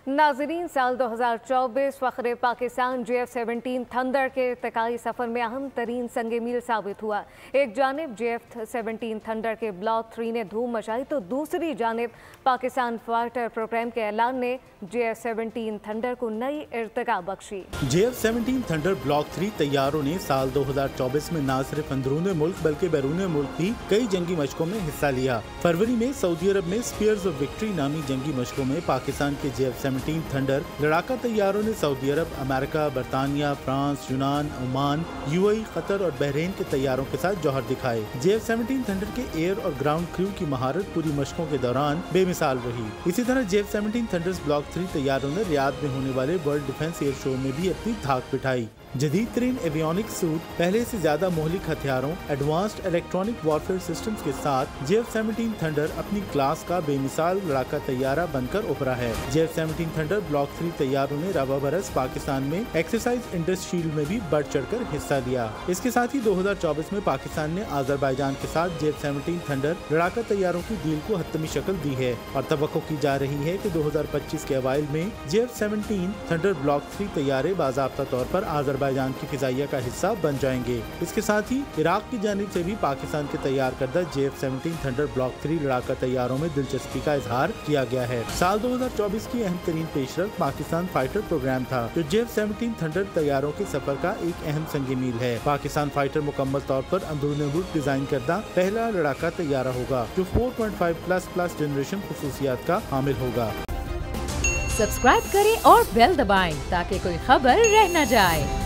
नाज़रीन, साल 2024 फ़ख्र Pakistan JF-17 thunder के इर्तिकाई सफ़र में अहम तरीन संग मील साबित हुआ। एक जानिब JF-17 थंडर के ब्लॉक 3 ने धूम मचाई तो दूसरी जानिब पाकिस्तान फाइटर प्रोग्राम के ऐलान ने JF-17 थंडर को नई इर्तिका बख्शी। JF-17 थंडर ब्लॉक 3 तैयारों ने साल 2024 में न सिर्फ अंदरूनी मुल्क बल्कि बैरून मुल्क भी कई जंगी मशकों में हिस्सा लिया। फरवरी में सऊदी अरब में स्पीयर्स ऑफ विक्ट्री नामी जंगी मशकों में पाकिस्तान के JF-17 थंडर लड़ाका तैयारों ने सऊदी अरब, अमेरिका, बरतानिया, फ्रांस, यूनान, ओमान, UAE, कतर और बहरीन के तैयारों के साथ जौहर दिखाए। JF-17 थंडर के एयर और ग्राउंड क्रू की महारत पूरी मशकों के दौरान बेमिसाल रही। इसी तरह JF-17 थंडर्स ब्लॉक 3 तैयारों ने रियाद में होने वाले वर्ल्ड डिफेंस एयर शो में भी अपनी धाक बिठाई। जदीद तरीन एवियोनिक सूट, पहले से ज्यादा मोहलिक हथियारों, एडवांस्ड इलेक्ट्रॉनिक वॉरफेयर सिस्टम्स के साथ JF-17 थंडर अपनी क्लास का बेमिसाल लड़ाका तैयारा बनकर उभरा है। JF-17 थंडर ब्लॉक 3 तैयारों ने रवा बरस पाकिस्तान में एक्सरसाइज इंडस शील्ड में भी बढ़ चढ़कर हिस्सा लिया। इसके साथ ही 2024 में पाकिस्तान ने आज़रबाईजान के साथ JF-17 थंडर लड़ाका तैयारों की डील को हतमी शक्ल दी है और तवक्को की जा रही है कि 2025 के अवाइल में JF-17 थंडर ब्लॉक 3 तैयारे बाज़ाब्ता तौर पर आज़रबाईजान की फिजाइया का हिस्सा बन जाएंगे। इसके साथ ही इराक की जानिब से भी पाकिस्तान के तैयार करदा JF-17 थंडर ब्लॉक 3 लड़ाका तैयारों में दिलचस्पी का इजहार किया गया है। साल 2024 की अहम तरीन पेशरफ पाकिस्तान फाइटर प्रोग्राम था, जो JF-17 थंडर तैयारों के सफर का एक अहम संग मील है। पाकिस्तान फाइटर मुकम्मल तौर पर अंदरूनी मुल्क डिजाइन करदा पहला लड़ाका तैयारा होगा, जो 4.5++ जनरेशन खुसूसियात का हामिल होगा। सब्सक्राइब करें और बेल दबाएं ताकि कोई खबर रह न जाए।